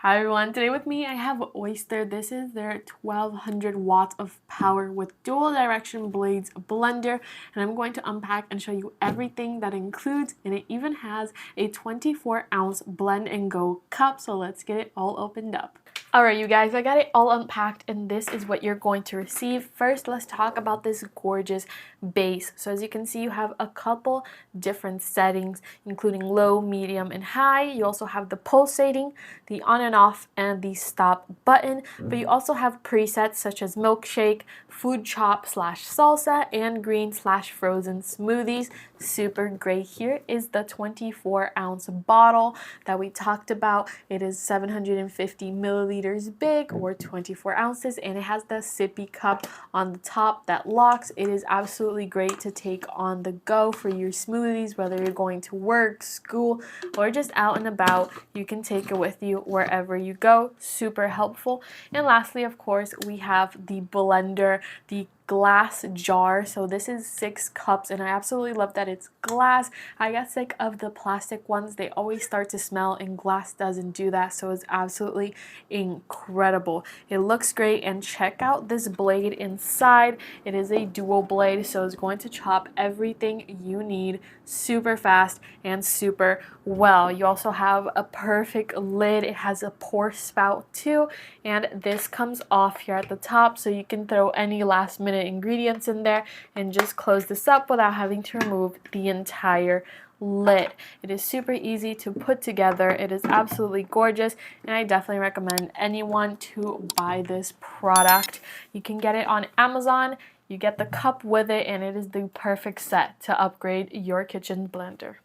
Hi everyone, today with me I have Oster. This is their 1200 watts of power with dual direction blades blender, and I'm going to unpack and show you everything that includes, and it even has a 24-ounce blend and go cup. So let's get it all opened up. Alright you guys, I got it all unpacked and this is what you're going to receive. First, let's talk about this gorgeous base. So as you can see, you have a couple different settings, including low, medium, and high. You also have the pulsating, the on and off, and the stop button. But you also have presets such as milkshake, food chop slash salsa, and green slash frozen smoothies. Super great. Here is the 24-ounce bottle that we talked about. It is 750 milliliters big, or 24 ounces, and it has the sippy cup on the top that locks. It is absolutely great to take on the go for your smoothies, whether you're going to work, school, or just out and about. You can take it with you wherever you go. Super helpful. And lastly, of course, we have the blender, the glass jar. So this is 6 cups and I absolutely love that it's glass. I got sick of the plastic ones. They always start to smell and glass doesn't do that, so it's absolutely incredible. It looks great, and check out this blade inside. It is a dual blade, so it's going to chop everything you need super fast and super well. You also have a perfect lid. It has a pour spout too, and this comes off here at the top, so you can throw any last minute ingredients in there and just close this up without having to remove the entire lid. It is super easy to put together. It is absolutely gorgeous, and I definitely recommend anyone to buy this product. You can get it on Amazon. You get the cup with it, and it is the perfect set to upgrade your kitchen blender.